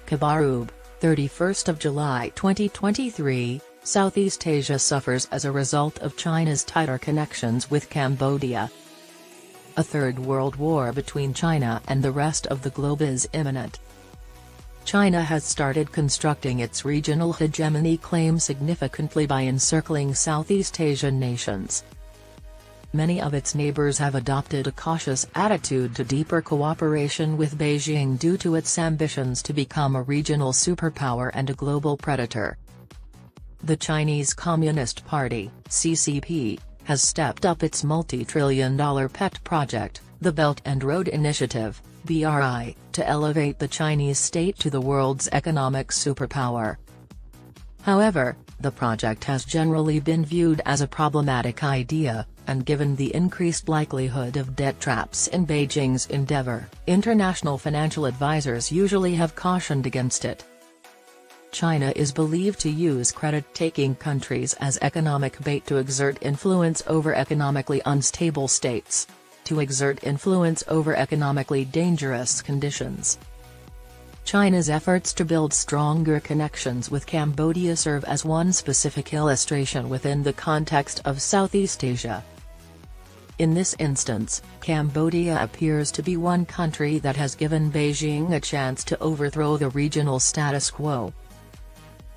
Kabarub, 31st of July 2023, Southeast Asia suffers as a result of China's tighter connections with Cambodia. A third world war between China and the rest of the globe is imminent. China has started constructing its regional hegemony claim significantly by encircling Southeast Asian nations. Many of its neighbors have adopted a cautious attitude to deeper cooperation with Beijing due to its ambitions to become a regional superpower and a global predator. The Chinese Communist Party (CCP) has stepped up its multi-trillion-dollar pet project, the Belt and Road Initiative (BRI), to elevate the Chinese state to the world's economic superpower. However, the project has generally been viewed as a problematic idea, and given the increased likelihood of debt traps in Beijing's endeavor, international financial advisors usually have cautioned against it. China is believed to use credit-taking countries as economic bait to exert influence over economically unstable states, to exert influence over economically dangerous conditions. China's efforts to build stronger connections with Cambodia serve as one specific illustration within the context of Southeast Asia. In this instance, Cambodia appears to be one country that has given Beijing a chance to overthrow the regional status quo.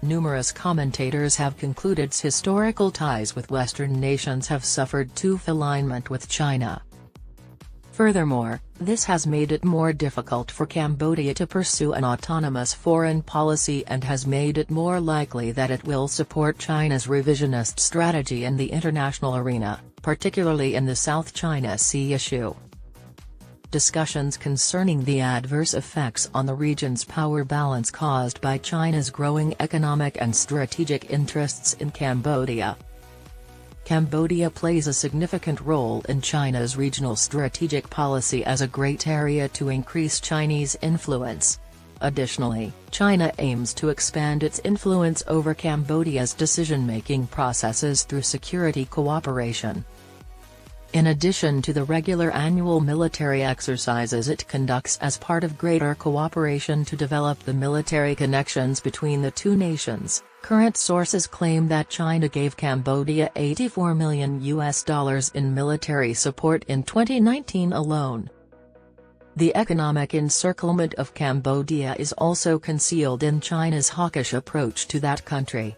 Numerous commentators have concluded its historical ties with Western nations have suffered tooth alignment with China. Furthermore, this has made it more difficult for Cambodia to pursue an autonomous foreign policy and has made it more likely that it will support China's revisionist strategy in the international arena, particularly in the South China Sea issue. Discussions concerning the adverse effects on the region's power balance caused by China's growing economic and strategic interests in Cambodia. Cambodia plays a significant role in China's regional strategic policy as a great area to increase Chinese influence. Additionally, China aims to expand its influence over Cambodia's decision-making processes through security cooperation. In addition to the regular annual military exercises it conducts as part of greater cooperation to develop the military connections between the two nations, current sources claim that China gave Cambodia $84 million in military support in 2019 alone. The economic encirclement of Cambodia is also concealed in China's hawkish approach to that country.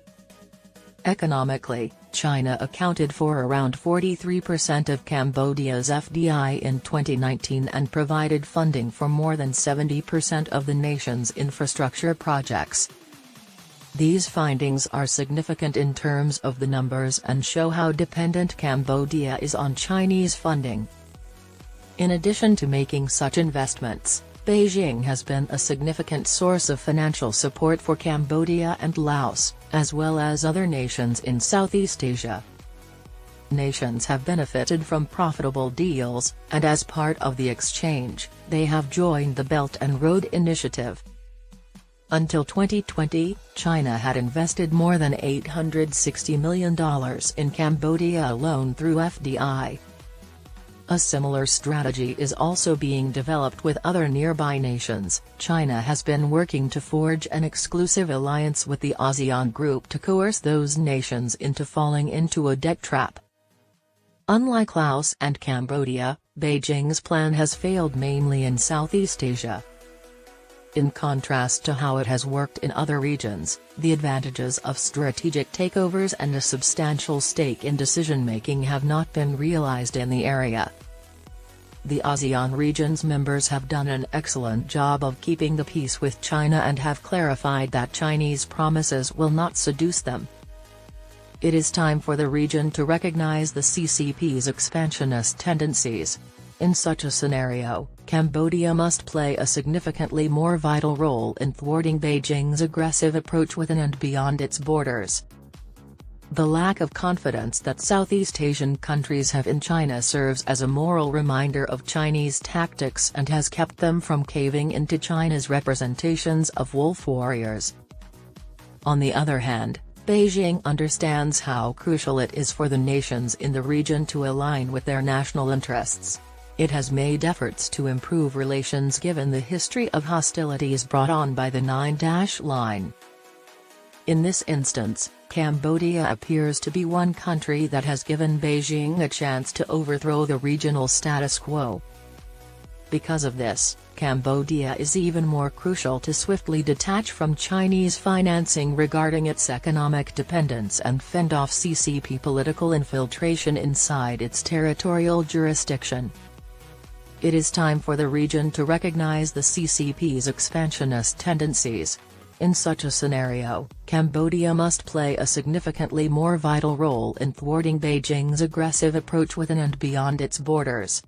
Economically, China accounted for around 43% of Cambodia's FDI in 2019 and provided funding for more than 70% of the nation's infrastructure projects. These findings are significant in terms of the numbers and show how dependent Cambodia is on Chinese funding. In addition to making such investments, Beijing has been a significant source of financial support for Cambodia and Laos, as well as other nations in Southeast Asia. Nations have benefited from profitable deals, and as part of the exchange, they have joined the Belt and Road Initiative. Until 2020, China had invested more than $860 million in Cambodia alone through FDI. A similar strategy is also being developed with other nearby nations. China has been working to forge an exclusive alliance with the ASEAN group to coerce those nations into falling into a debt trap. Unlike Laos and Cambodia, Beijing's plan has failed mainly in Southeast Asia. In contrast to how it has worked in other regions, the advantages of strategic takeovers and a substantial stake in decision-making have not been realized in the area. The ASEAN region's members have done an excellent job of keeping the peace with China and have clarified that Chinese promises will not seduce them. It is time for the region to recognize the CCP's expansionist tendencies. In such a scenario, Cambodia must play a significantly more vital role in thwarting Beijing's aggressive approach within and beyond its borders. The lack of confidence that Southeast Asian countries have in China serves as a moral reminder of Chinese tactics and has kept them from caving into China's representations of wolf warriors. On the other hand, Beijing understands how crucial it is for the nations in the region to align with their national interests. It has made efforts to improve relations given the history of hostilities brought on by the Nine-Line. In this instance, Cambodia appears to be one country that has given Beijing a chance to overthrow the regional status quo. Because of this, Cambodia is even more crucial to swiftly detach from Chinese financing regarding its economic dependence and fend off CCP political infiltration inside its territorial jurisdiction. It is time for the region to recognize the CCP's expansionist tendencies. In such a scenario, Cambodia must play a significantly more vital role in thwarting Beijing's aggressive approach within and beyond its borders.